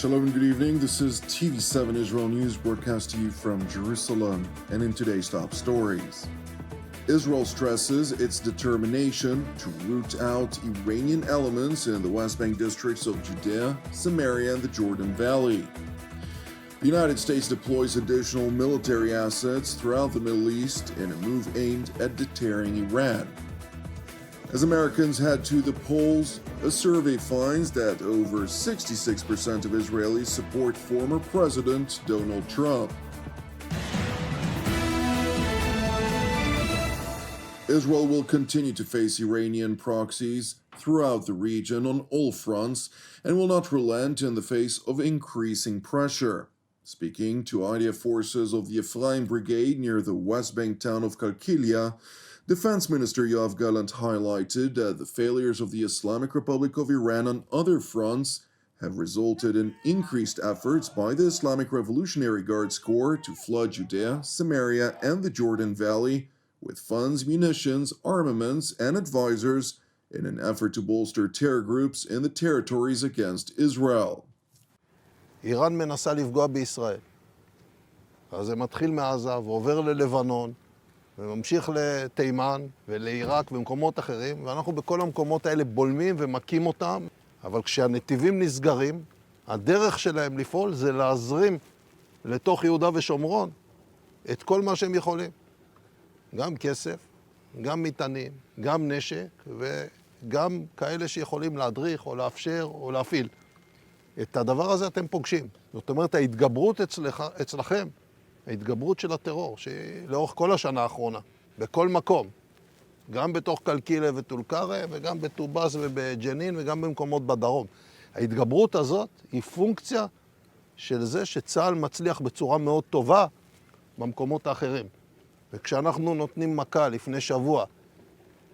Shalom and good evening. This is TV7 Israel News broadcast to you from Jerusalem. And in today's top stories, Israel stresses its determination to root out Iranian elements in the West Bank districts of Judea, Samaria, and the Jordan Valley. The United States deploys additional military assets throughout the Middle East in a move aimed at deterring Iran. As Americans head to the polls, a survey finds that over 66% of Israelis support former President Donald Trump. Israel will continue to face Iranian proxies throughout the region on all fronts and will not relent in the face of increasing pressure. Speaking to IDF forces of the Ephraim Brigade near the West Bank town of Kalkilia, Defense Minister Yoav Gallant highlighted that the failures of the Islamic Republic of Iran on other fronts have resulted in increased efforts by the Islamic Revolutionary Guards Corps to flood Judea, Samaria, and the Jordan Valley with funds, munitions, armaments, and advisors in an effort to bolster terror groups in the territories against Israel. איראן מנסה לפגוע בישראל. אז זה מתחיל מעזה ועובר ללבנון, וממשיך לתימן ולעיראק ומקומות אחרים, ואנחנו בכל המקומות האלה בולמים ומקים אותם, אבל כשהנתיבים נסגרים, הדרך שלהם לפעול זה להזרים לתוך יהודה ושומרון את כל מה שהם יכולים. גם כסף, גם מטענים, גם נשק, וגם כאלה שיכולים להדריך או לאפשר או להפעיל. את הדבר הזה אתם פוגשים. זאת אומרת, ההתגברות אצלכם, ההתגברות של הטרור, שלאורך כל השנה האחרונה, בכל מקום, גם בתוך קלקילה וטולקרה, וגם בטובאס ובג'נין, וגם במקומות בדרום. ההתגברות הזאת היא פונקציה של זה שצה"ל מצליח בצורה מאוד טובה במקומות האחרים. וכשאנחנו נותנים מכה לפני שבוע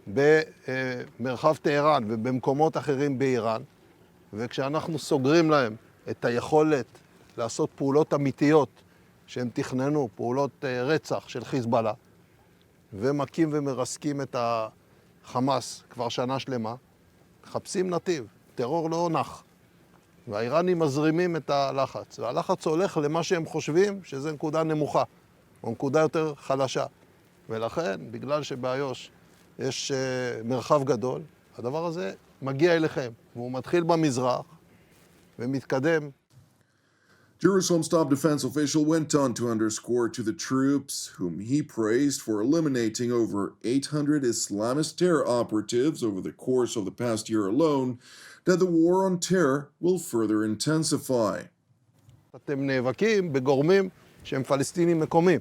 במרחב טהרן ובמקומות אחרים באיראן, וכשאנחנו סוגרים להם את היכולת לעשות פעולות אמיתיות שהם תכננו, פעולות רצח של חיזבאללה, ומקים ומרסקים את החמאס כבר שנה שלמה, מחפשים נתיב, טרור לא נח. והאיראנים מזרימים את הלחץ, והלחץ הולך למה שהם חושבים שזה נקודה נמוכה, או נקודה יותר חלשה. ולכן, בגלל שבאיו"ש יש מרחב גדול, הדבר הזה מגיע אליכם, והוא מתחיל במזרח ומתקדם. Jerusalem's top defense official went on to underscore to the troops, whom he praised for eliminating over 800 Islamist terror operatives over the course of the past year alone, that the war on terror will further intensify. אתם נאבקים בגורמים שהם פלסטינים מקומיים,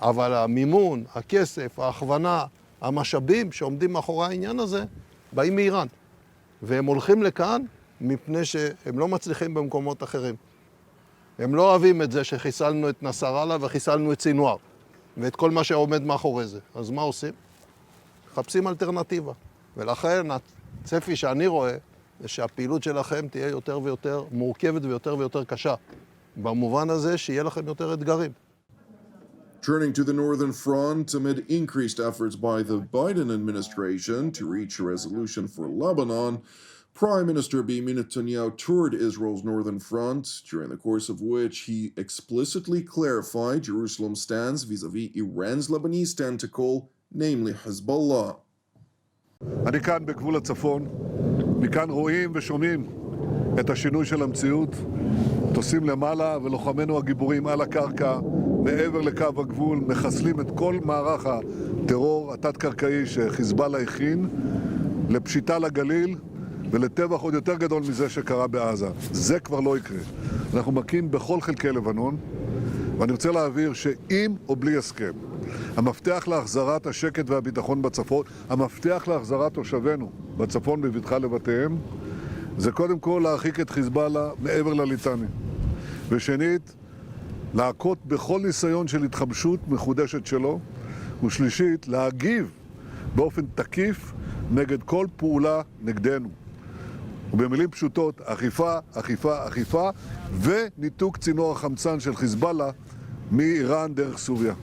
אבל המימון, הכסף, ההכוונה, המשאבים שעומדים מאחורי העניין הזה, באים מאיראן. והם הולכים לכאן מפני שהם לא מצליחים במקומות אחרים. הם לא אוהבים את זה שחיסלנו את נסראללה וחיסלנו את סינואר, ואת כל מה שעומד מאחורי זה. אז מה עושים? מחפשים אלטרנטיבה. ולכן הצפי שאני רואה זה שהפעילות שלכם תהיה יותר ויותר מורכבת ויותר ויותר קשה. במובן הזה שיהיה לכם יותר אתגרים. Turning to the northern front, amid increased efforts by the Biden administration to reach a resolution for Lebanon, Prime Minister Benjamin Netanyahu toured Israel's northern front, during the course of which he explicitly clarified Jerusalem's stance vis-à-vis Iran's Lebanese tentacle, namely Hezbollah. אני כאן בגבול הצפון, מכאן רואים ושומעים את השינוי של המציאות, טוסים למעלה ולוחמינו הגיבורים על הקרקע, מעבר לקו הגבול, מחסלים את כל מערך הטרור התת-קרקעי שחיזבאללה הכין, לפשיטה לגליל ולטבח עוד יותר גדול מזה שקרה בעזה. זה כבר לא יקרה. אנחנו מכים בכל חלקי לבנון, ואני רוצה להעביר שאם או בלי הסכם, המפתח להחזרת השקט והביטחון בצפון, המפתח להחזרת תושבינו בצפון בבטחה לבתיהם, זה קודם כל להרחיק את חיזבאללה מעבר לליטני. ושנית, להכות בכל ניסיון של התחמשות מחודשת שלו, ושלישית, להגיב באופן תקיף נגד כל פעולה נגדנו. ובמילים פשוטות, אכיפה, אכיפה, אכיפה, וניתוק צינור החמצן של חיזבאללה מאיראן דרך סוריה.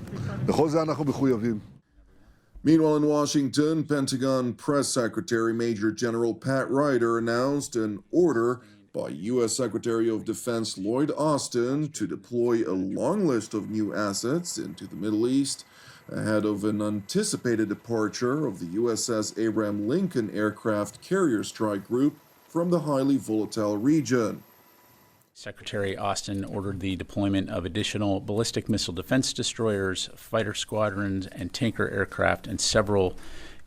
לכל זה אנחנו מחויבים. Meanwhile, in Washington, Pentagon Press Secretary Major General Pat Ryder announced an order by U.S. Secretary of Defense Lloyd Austin to deploy a long list of new assets into the Middle East ahead of an anticipated departure of the USS Abraham Lincoln aircraft carrier strike group from the highly volatile region. Secretary Austin ordered the deployment of additional ballistic missile defense destroyers, fighter squadrons, and tanker aircraft, and several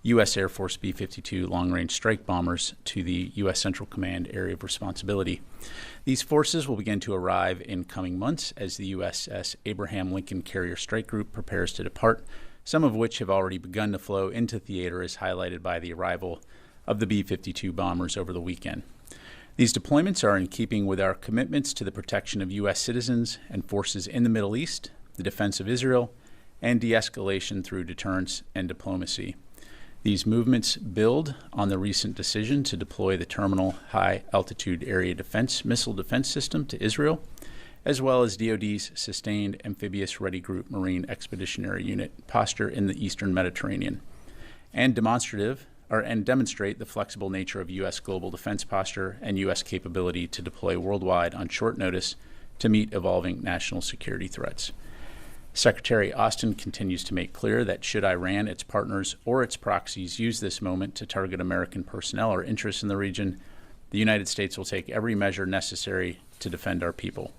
U.S. Air Force B-52 long-range strike bombers to the U.S. Central Command area of responsibility. These forces will begin to arrive in coming months as the USS Abraham Lincoln Carrier Strike Group prepares to depart, some of which have already begun to flow into theater as highlighted by the arrival of the B-52 bombers over the weekend. These deployments are in keeping with our commitments to the protection of U.S. citizens and forces in the Middle East, the defense of Israel, and de-escalation through deterrence and diplomacy. These movements build on the recent decision to deploy the Terminal High Altitude Area Defense Missile Defense System to Israel, as well as DoD's Sustained Amphibious Ready Group Marine Expeditionary Unit posture in the Eastern Mediterranean, and demonstrate the flexible nature of U.S. global defense posture and U.S. capability to deploy worldwide on short notice to meet evolving national security threats. Secretary Austin continues to make clear that should Iran, its partners, or its proxies use this moment to target American personnel or interests in the region, the United States will take every measure necessary to defend our people.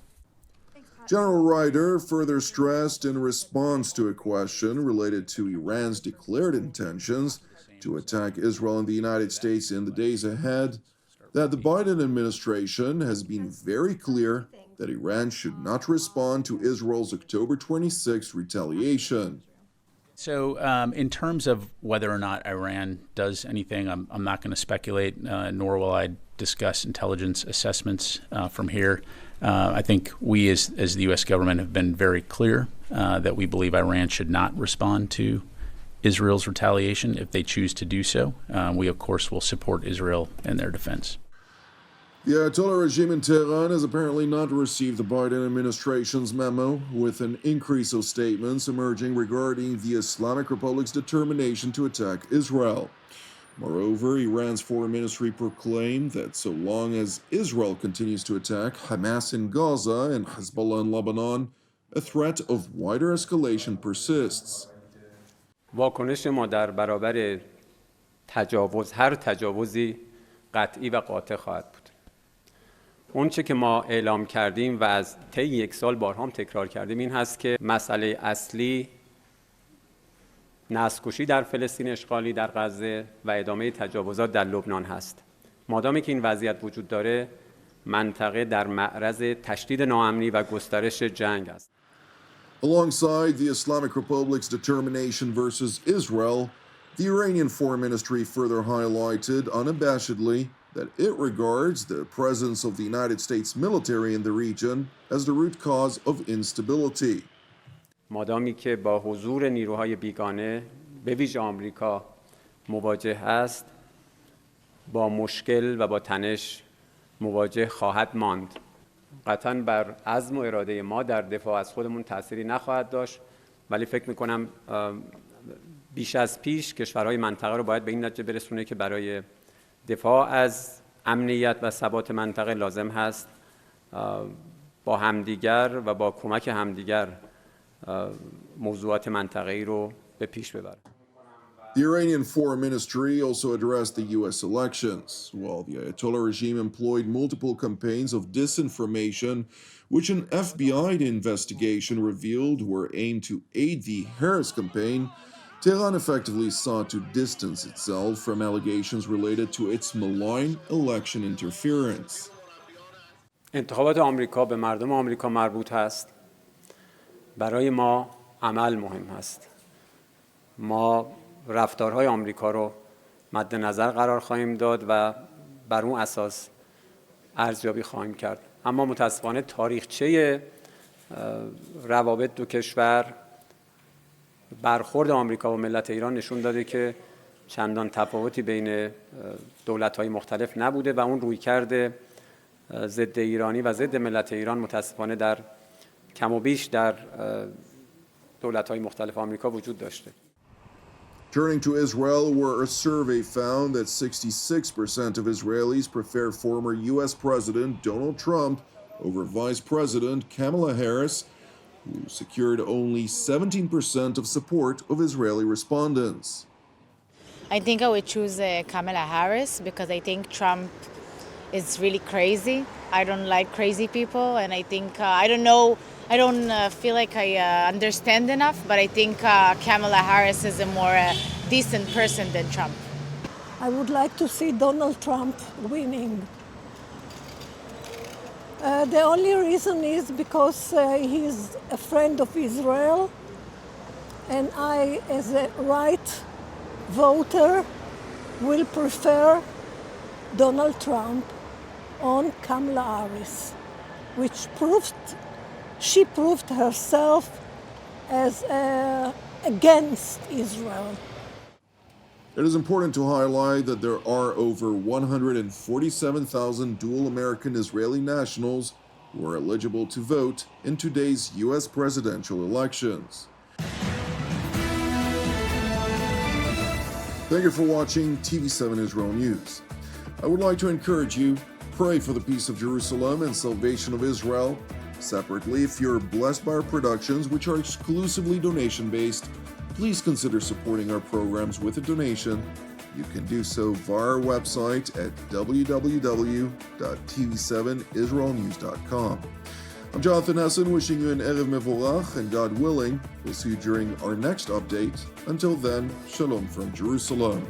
General Ryder further stressed in response to a question related to Iran's declared intentions to attack Israel and the United States in the days ahead that the Biden administration has been very clear that Iran should not respond to Israel's October 26th retaliation. So in terms of whether or not Iran does anything, I'm not going to speculate, nor will I discuss intelligence assessments from here. I think we as the U.S. government have been very clear that we believe Iran should not respond to Israel's retaliation if they choose to do so. We, of course, will support Israel in their defense. The Ayatollah regime in Tehran has apparently not received the Biden administration's memo, with an increase of statements emerging regarding the Islamic Republic's determination to attack Israel. Moreover, Iran's foreign ministry proclaimed that so long as Israel continues to attack Hamas in Gaza and Hezbollah in Lebanon, a threat of wider escalation persists. واکنش ما در برابر هر تجاوزی قطعی و قاطع خواهد بود. اون چه که ما اعلام کردیم و از طی یک سال بارها هم تکرار کردیم این هست که مسئله اصلی نسل‌کشی در فلسطین اشغالی در غزه و ادامه تجاوزات در لبنان هست. مادامی که این وضعیت وجود داره منطقه در معرض تشدید ناامنی و گسترش جنگ است. Alongside the Islamic Republic's determination versus Israel, the Iranian Foreign Ministry further highlighted unabashedly that it regards the presence of the United States military in the region as the root cause of instability. مادامی که با حضور نیروهای بیگانه به ویژه آمریکا مواجه است، با مشکل و با تنش مواجه خواهد ماند. قطعاً بر عزم و اراده ما در دفاع از خودمون تأثیری نخواهد داشت، ولی فکر میکنم بیش از پیش کشورهای منطقه رو باید به این نتیجه برسونه که برای دفاع از امنیت و ثبات منطقه لازم هست با همدیگر و با کمک همدیگر موضوعات منطقه‌ای رو به پیش ببرن. The Iranian Foreign Ministry also addressed the U.S. elections, while the Ayatollah regime employed multiple campaigns of disinformation, which an FBI investigation revealed were aimed to aid the Harris campaign. Tehran effectively sought to distance itself from allegations related to its malign election interference. انتخابات آمریکا به مردم آمریکا مربوط است. برای ما عمل مهم است. ما رفتارهای آمریکا رو مد نظر قرار خواهیم داد و بر اون اساس ارزیابی خواهیم کرد. اما متاسفانه تاریخچه روابط دو کشور، برخورد آمریکا و ملت ایران نشون داده که چندان تفاوتی بین دولت‌های مختلف نبوده و اون رویکرد ضد ایرانی و ضد ملت ایران متاسفانه در کم و بیش در دولت‌های مختلف آمریکا وجود داشته. Turning to Israel, where a survey found that 66% of Israelis prefer former U.S. President Donald Trump over Vice President Kamala Harris, who secured only 17% of support of Israeli respondents. I think I would choose Kamala Harris because I think Trump is really crazy. I don't like crazy people, and I think, I don't feel like I understand enough, but I think Kamala Harris is a more decent person than Trump. I would like to see Donald Trump winning. The only reason is because he's a friend of Israel, and I, as a right voter, will prefer Donald Trump on Kamala Harris, which she proved herself as against Israel. It is important to highlight that there are over 147,000 dual American Israeli nationals who are eligible to vote in today's U.S. presidential elections. Thank you for watching TV7 Israel News. I would like to encourage you, pray for the peace of Jerusalem and salvation of Israel. Separately, if you're blessed by our productions, which are exclusively donation-based, please consider supporting our programs with a donation. You can do so via our website at www.tv7israelnews.com. I'm Jonathan Hessen, wishing you an Erev Mevorach, and God willing, we'll see you during our next update. Until then, Shalom from Jerusalem.